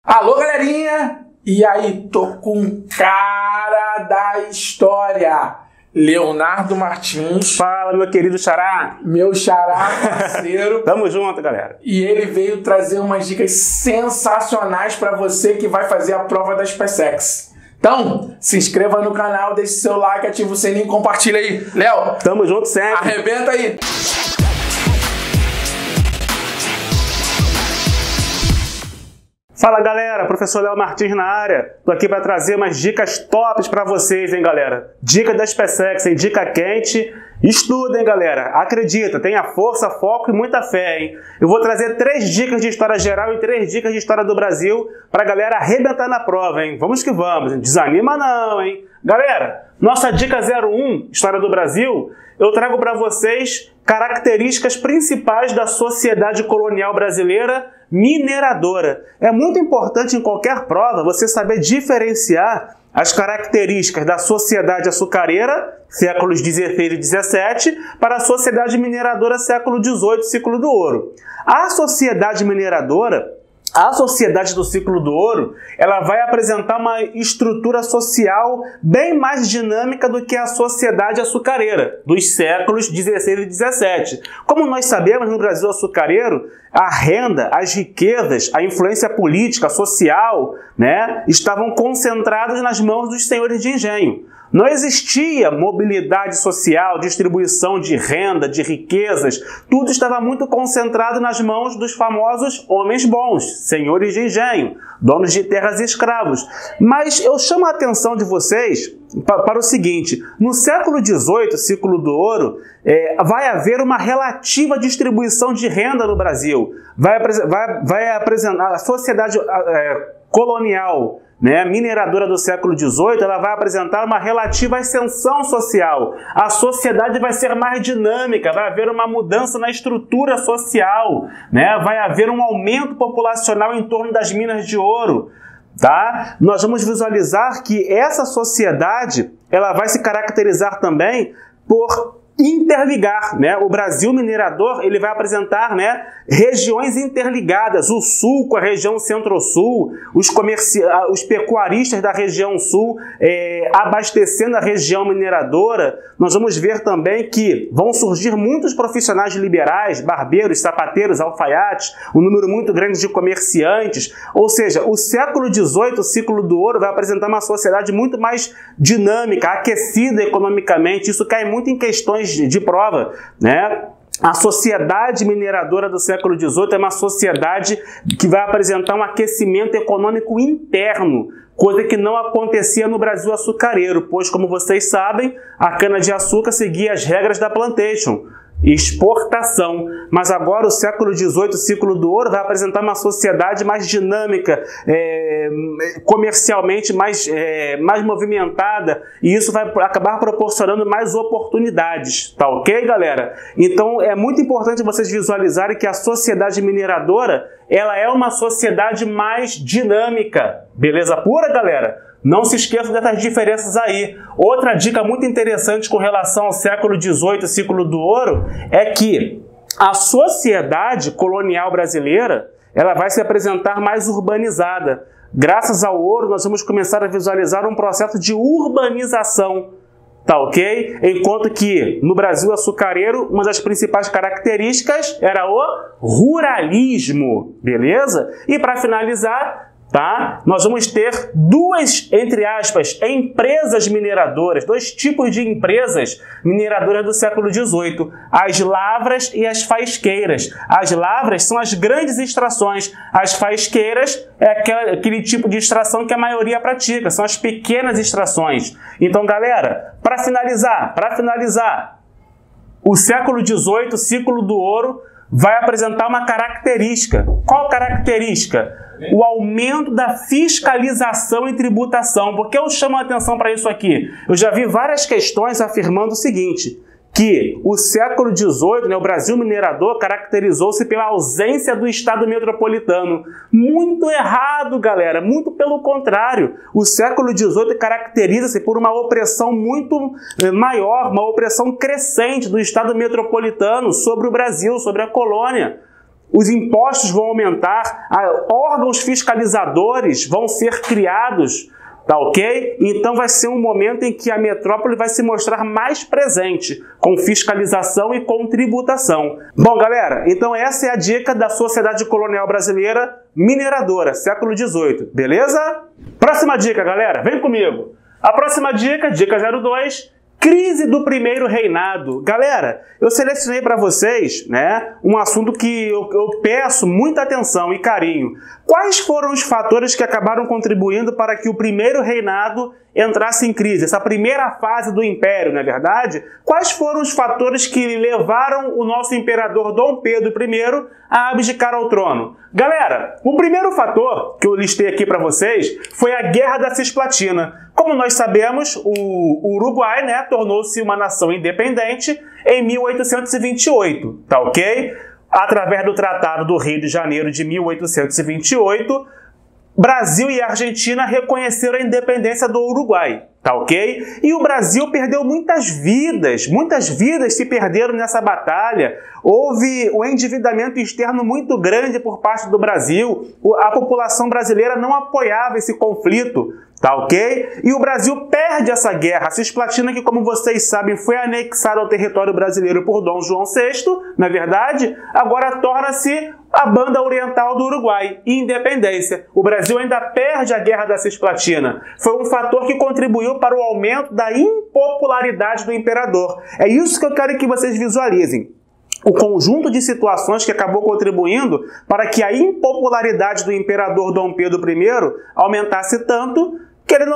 Alô, galerinha! E aí, tô com o cara da história, Leonardo Martins. Fala, meu querido xará. Meu xará parceiro. Tamo junto, galera. E ele veio trazer umas dicas sensacionais para você que vai fazer a prova da SpaceX. Então, se inscreva no canal, deixe seu like, ativa o sininho e compartilha aí. Léo, tamo junto sempre. Arrebenta aí. Fala, galera, professor Léo Martins na área. Tô aqui para trazer umas dicas tops para vocês, hein, galera. Dica da SpaceX, hein? Dica quente. Estudem, galera. Acredita, tenha força, foco e muita fé, hein? Eu vou trazer 3 dicas de história geral e 3 dicas de história do Brasil pra galera arrebentar na prova, hein? Vamos que vamos, hein? Desanima não, hein? Galera, nossa dica 01, História do Brasil, eu trago para vocês características principais da sociedade colonial brasileira mineradora. É muito importante em qualquer prova você saber diferenciar as características da sociedade açucareira, séculos 16 e 17, para a sociedade mineradora, século 18, ciclo do ouro. A sociedade mineradora, a sociedade do ciclo do ouro, ela vai apresentar uma estrutura social bem mais dinâmica do que a sociedade açucareira, dos séculos 16 e 17. Como nós sabemos, no Brasil açucareiro, a renda, as riquezas, a influência política, social, né, estavam concentradas nas mãos dos senhores de engenho. Não existia mobilidade social, distribuição de renda, de riquezas, tudo estava muito concentrado nas mãos dos famosos homens bons, senhores de engenho, donos de terras e escravos. Mas eu chamo a atenção de vocês para o seguinte: no século XVIII, ciclo do ouro, vai haver uma relativa distribuição de renda no Brasil. Vai apresentar a sociedade colonial, né, mineradora do século XVIII, ela vai apresentar uma relativa ascensão social. A sociedade vai ser mais dinâmica, vai haver uma mudança na estrutura social, né, vai haver um aumento populacional em torno das minas de ouro. Tá? Nós vamos visualizar que essa sociedade ela vai se caracterizar também por interligar, né? O Brasil minerador ele vai apresentar, né, regiões interligadas, o sul com a região centro-sul, os pecuaristas da região sul abastecendo a região mineradora. Nós vamos ver também que vão surgir muitos profissionais liberais, barbeiros, sapateiros, alfaiates, um número muito grande de comerciantes. Ou seja, o século XVIII, o ciclo do ouro, vai apresentar uma sociedade muito mais dinâmica, aquecida economicamente. Isso cai muito em questões de prova, né? A sociedade mineradora do século XVIII é uma sociedade que vai apresentar um aquecimento econômico interno, coisa que não acontecia no Brasil açucareiro, pois, como vocês sabem, a cana-de-açúcar seguia as regras da plantation, exportação. Mas agora o século XVIII, o ciclo do ouro, vai apresentar uma sociedade mais dinâmica, comercialmente mais movimentada, e isso vai acabar proporcionando mais oportunidades, tá ok, galera? Então é muito importante vocês visualizarem que a sociedade mineradora ela é uma sociedade mais dinâmica, beleza pura, galera? Não se esqueça dessas diferenças aí. Outra dica muito interessante com relação ao século XVIII, ciclo do ouro, é que a sociedade colonial brasileira ela vai se apresentar mais urbanizada. Graças ao ouro, nós vamos começar a visualizar um processo de urbanização, tá ok? Enquanto que no Brasil açucareiro, uma das principais características era o ruralismo, beleza? E para finalizar, tá? Nós vamos ter duas, entre aspas, empresas mineradoras, dois tipos de empresas mineradoras do século XVIII, as lavras e as faisqueiras. As lavras são as grandes extrações, as faisqueiras é aquele tipo de extração que a maioria pratica, são as pequenas extrações. Então, galera, para finalizar, o século XVIII, ciclo do ouro, vai apresentar uma característica. Qual característica? O aumento da fiscalização e tributação. Por que eu chamo a atenção para isso aqui? Eu já vi várias questões afirmando o seguinte, que o século XVIII, né, o Brasil minerador, caracterizou-se pela ausência do Estado metropolitano. Muito errado, galera, muito pelo contrário. O século XVIII caracteriza-se por uma opressão muito maior, uma opressão crescente do Estado metropolitano sobre o Brasil, sobre a colônia. os impostos vão aumentar, órgãos fiscalizadores vão ser criados, tá ok? Então vai ser um momento em que a metrópole vai se mostrar mais presente, com fiscalização e com tributação. Bom, galera, então essa é a dica da sociedade colonial brasileira mineradora, século XVIII, beleza? Próxima dica, galera, vem comigo. A próxima dica, dica 02, crise do primeiro reinado. Galera, eu selecionei para vocês, né, um assunto que eu peço muita atenção e carinho. Quais foram os fatores que acabaram contribuindo para que o primeiro reinado entrasse em crise? Essa primeira fase do império, não é verdade? Quais foram os fatores que levaram o nosso imperador Dom Pedro I a abdicar ao trono? Galera, o primeiro fator que eu listei aqui para vocês foi a Guerra da Cisplatina. Como nós sabemos, o Uruguai, né, tornou-se uma nação independente em 1828, tá ok? Através do Tratado do Rio de Janeiro de 1828, Brasil e Argentina reconheceram a independência do Uruguai, tá ok? E o Brasil perdeu muitas vidas se perderam nessa batalha. Houve um endividamento externo muito grande por parte do Brasil. A população brasileira não apoiava esse conflito, tá ok? E o Brasil perde essa guerra. A Cisplatina, que como vocês sabem, foi anexada ao território brasileiro por Dom João VI, na verdade, agora torna-se a banda oriental do Uruguai, independência. O Brasil ainda perde a Guerra da Cisplatina. Foi um fator que contribuiu para o aumento da impopularidade do imperador. É isso que eu quero que vocês visualizem. O conjunto de situações que acabou contribuindo para que a impopularidade do imperador Dom Pedro I aumentasse tanto que ele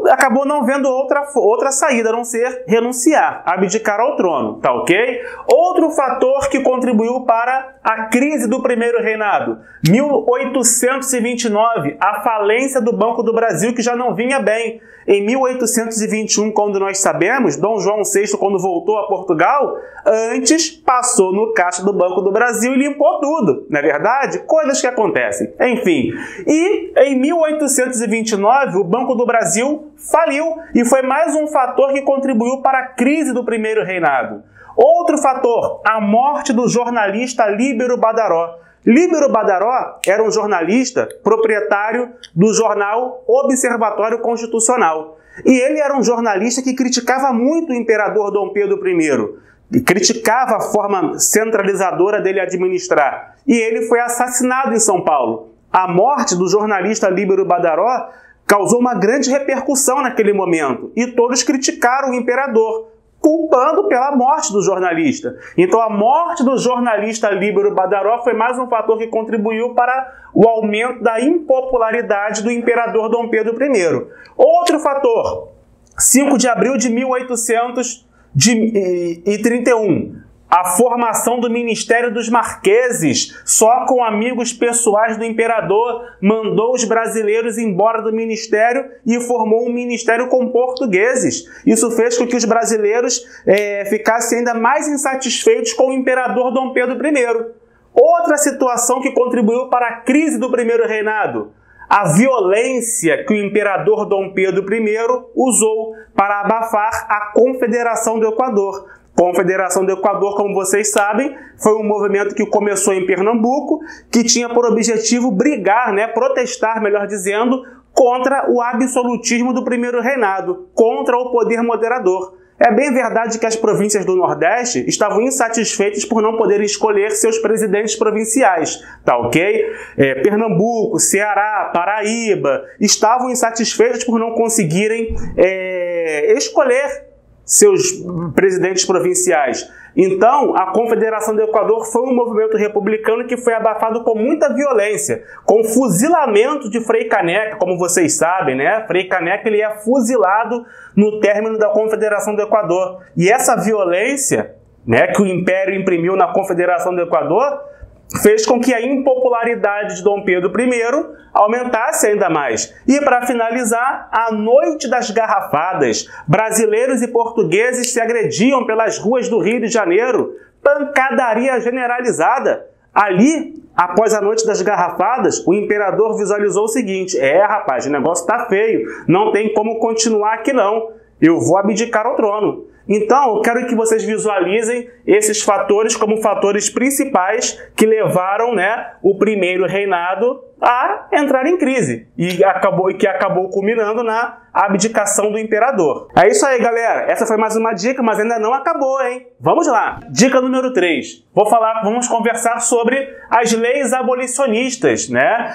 acabou não vendo outra saída, a não ser renunciar, abdicar ao trono, tá ok? Outro fator que contribuiu para a crise do primeiro reinado, 1829, a falência do Banco do Brasil, que já não vinha bem. Em 1821, quando nós sabemos, Dom João VI, quando voltou a Portugal, antes passou no caixa do Banco do Brasil e limpou tudo, não é verdade? Coisas que acontecem. Enfim, e em 1829, o Banco do Brasil faliu e foi mais um fator que contribuiu para a crise do primeiro reinado. Outro fator, a morte do jornalista Líbero Badaró. Líbero Badaró era um jornalista proprietário do jornal Observatório Constitucional. E ele era um jornalista que criticava muito o imperador Dom Pedro I. E criticava a forma centralizadora dele administrar. E ele foi assassinado em São Paulo. A morte do jornalista Líbero Badaró causou uma grande repercussão naquele momento. E todos criticaram o imperador, culpando pela morte do jornalista. Então a morte do jornalista Líbero Badaró foi mais um fator que contribuiu para o aumento da impopularidade do imperador Dom Pedro I. Outro fator, 5 de abril de 1831, a formação do Ministério dos Marqueses, só com amigos pessoais do imperador, mandou os brasileiros embora do ministério e formou um ministério com portugueses. Isso fez com que os brasileiros ficassem ainda mais insatisfeitos com o imperador Dom Pedro I. Outra situação que contribuiu para a crise do primeiro reinado, a violência que o imperador Dom Pedro I usou para abafar a Confederação do Equador. Confederação do Equador, como vocês sabem, foi um movimento que começou em Pernambuco, que tinha por objetivo brigar, protestar, melhor dizendo, contra o absolutismo do primeiro reinado, contra o poder moderador. É bem verdade que as províncias do Nordeste estavam insatisfeitas por não poderem escolher seus presidentes provinciais, tá ok? Pernambuco, Ceará, Paraíba estavam insatisfeitas por não conseguirem escolher seus presidentes provinciais. Então, a Confederação do Equador foi um movimento republicano que foi abafado com muita violência, com fuzilamento de Frei Caneca, como vocês sabem, Frei Caneca ele é fuzilado no término da Confederação do Equador. E essa violência, que o Império imprimiu na Confederação do Equador, fez com que a impopularidade de Dom Pedro I aumentasse ainda mais. E para finalizar, a Noite das Garrafadas. Brasileiros e portugueses se agrediam pelas ruas do Rio de Janeiro. Pancadaria generalizada. Ali, após a Noite das Garrafadas, o imperador visualizou o seguinte: rapaz, o negócio tá feio, não tem como continuar aqui não. Eu vou abdicar ao trono. Então, eu quero que vocês visualizem esses fatores como fatores principais que levaram, né, o primeiro reinado a entrar em crise e que acabou culminando na abdicação do imperador. É isso aí, galera. Essa foi mais uma dica, mas ainda não acabou, hein? Vamos lá. Dica número 3. Vamos conversar sobre as leis abolicionistas, né?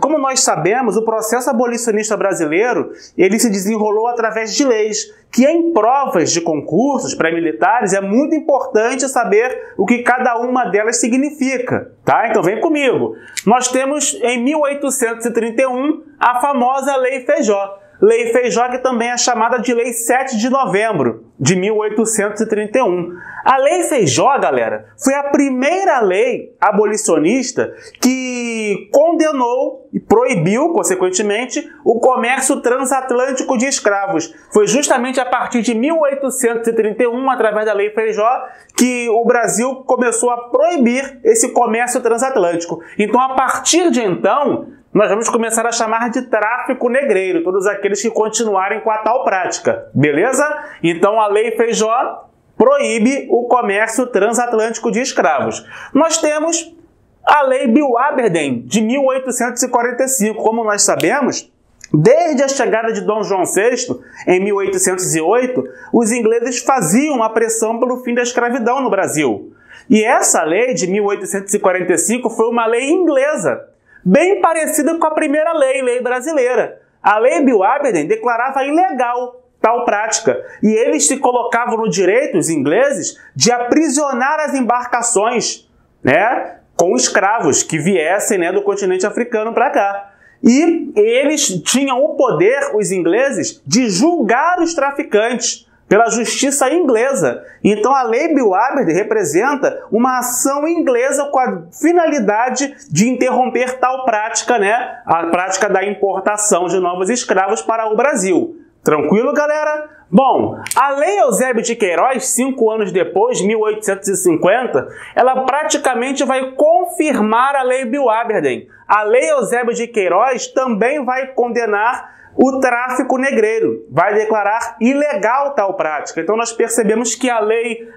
Como nós sabemos, o processo abolicionista brasileiro, ele se desenrolou através de leis, que em provas de concursos pré-militares é muito importante saber o que cada uma delas significa, tá? Então vem comigo. Nós temos em 1831 a famosa Lei Feijó. Lei Feijó, que também é chamada de Lei 7 de Novembro de 1831. A Lei Feijó, galera, foi a primeira lei abolicionista que condenou e proibiu, consequentemente, o comércio transatlântico de escravos. Foi justamente a partir de 1831, através da Lei Feijó, que o Brasil começou a proibir esse comércio transatlântico. Então, a partir de então, nós vamos começar a chamar de tráfico negreiro, todos aqueles que continuarem com a tal prática, beleza? Então a Lei Feijó proíbe o comércio transatlântico de escravos. Nós temos a Lei Bill-Aberdeen, de 1845. Como nós sabemos, desde a chegada de Dom João VI, em 1808, os ingleses faziam a pressão pelo fim da escravidão no Brasil. E essa lei de 1845 foi uma lei inglesa, bem parecida com a primeira lei brasileira. A Lei Bill-Aberdeen declarava ilegal tal prática, e eles se colocavam no direito, os ingleses, de aprisionar as embarcações, né, com escravos que viessem, né, do continente africano para cá. E eles tinham o poder, os ingleses, de julgar os traficantes pela justiça inglesa. Então a Lei Bill-Aberdeen representa uma ação inglesa com a finalidade de interromper tal prática, né? A prática da importação de novos escravos para o Brasil. Tranquilo, galera? Bom, a Lei Eusébio de Queiroz, 5 anos depois, 1850, ela praticamente vai confirmar a Lei Bill-Aberdeen. A Lei Eusébio de Queiroz também vai condenar o tráfico negreiro, vai declarar ilegal tal prática. Então nós percebemos que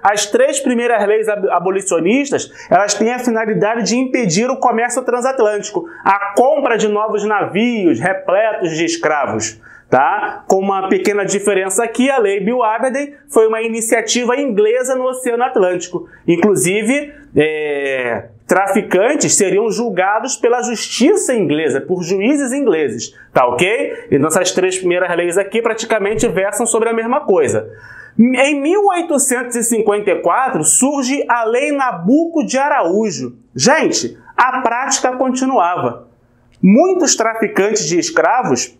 as 3 primeiras leis abolicionistas, elas têm a finalidade de impedir o comércio transatlântico, a compra de novos navios repletos de escravos. Tá? Com uma pequena diferença aqui, a Lei Bill-Aberdeen foi uma iniciativa inglesa no Oceano Atlântico. Inclusive, traficantes seriam julgados pela justiça inglesa, por juízes ingleses, tá ok? Então essas 3 primeiras leis aqui praticamente versam sobre a mesma coisa. Em 1854 surge a Lei Nabuco de Araújo. Gente, a prática continuava. Muitos traficantes de escravos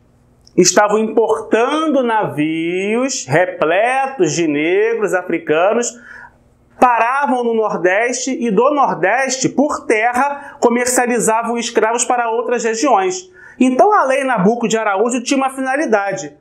estavam importando navios repletos de negros africanos, paravam no Nordeste e do Nordeste, por terra, comercializavam escravos para outras regiões. Então a Lei Nabuco de Araújo tinha uma finalidade.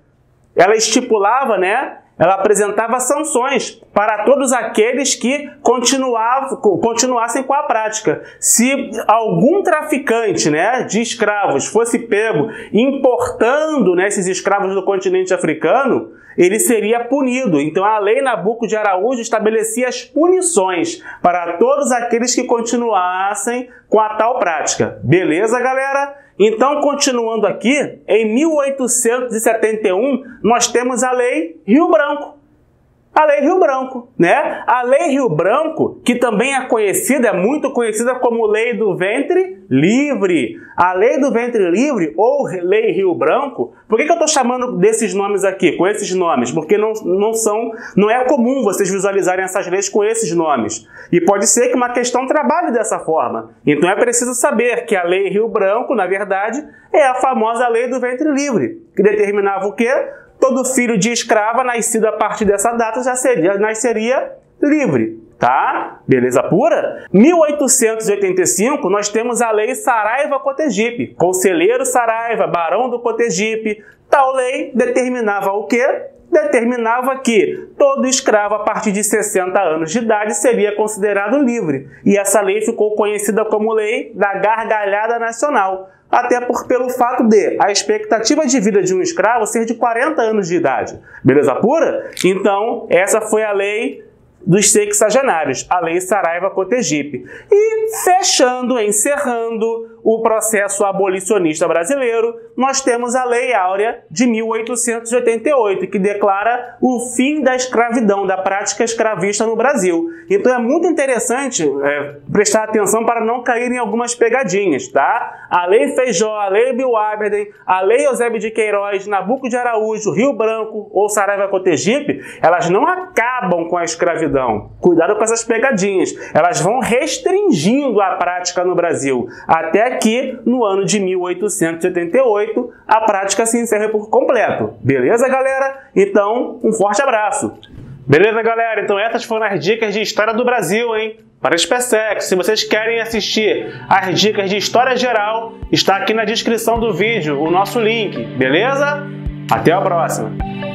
Ela estipulava, né? Ela apresentava sanções para todos aqueles que continuassem com a prática. Se algum traficante, né, de escravos fosse pego importando, né, esses escravos do continente africano, ele seria punido. Então a Lei Nabuco de Araújo estabelecia as punições para todos aqueles que continuassem com a tal prática. Beleza, galera? Então, continuando aqui, em 1871, nós temos a Lei Rio Branco. A Lei Rio Branco, né? A Lei Rio Branco, que também é muito conhecida como Lei do Ventre Livre. A Lei do Ventre Livre, ou Lei Rio Branco, por que eu estou chamando desses nomes aqui, com esses nomes? Porque não é comum vocês visualizarem essas leis com esses nomes. E pode ser que uma questão trabalhe dessa forma. Então é preciso saber que a Lei Rio Branco, na verdade, é a famosa Lei do Ventre Livre, que determinava o quê? Todo filho de escrava nascido a partir dessa data nasceria livre, tá? Beleza pura? 1885, nós temos a Lei Saraiva-Cotegipe. Conselheiro Saraiva, barão do Cotegipe. Tal lei determinava o quê? Determinava que todo escravo a partir de 60 anos de idade seria considerado livre. E essa lei ficou conhecida como Lei da Gargalhada Nacional. até pelo fato de a expectativa de vida de um escravo ser de 40 anos de idade. Beleza pura? Então, essa foi a lei dos sexagenários, a Lei Saraiva-Cotegipe. E fechando, encerrando o processo abolicionista brasileiro, nós temos a Lei Áurea de 1888, que declara o fim da escravidão, da prática escravista no Brasil. Então é muito interessante prestar atenção para não cair em algumas pegadinhas, tá? A Lei Feijó, a Lei Bill Aberdeen, a Lei Eusébio de Queiroz, Nabuco de Araújo, Rio Branco ou Saraiva-Cotegipe, elas não acabam com a escravidão. Cuidado com essas pegadinhas. Elas vão restringindo a prática no Brasil, até que, no ano de 1888, a prática se encerra por completo. Beleza, galera? Então, um forte abraço. Beleza, galera? Então essas foram as dicas de história do Brasil, hein? Para SpaceX, se vocês querem assistir as dicas de história geral, está aqui na descrição do vídeo o nosso link, beleza? Até a próxima!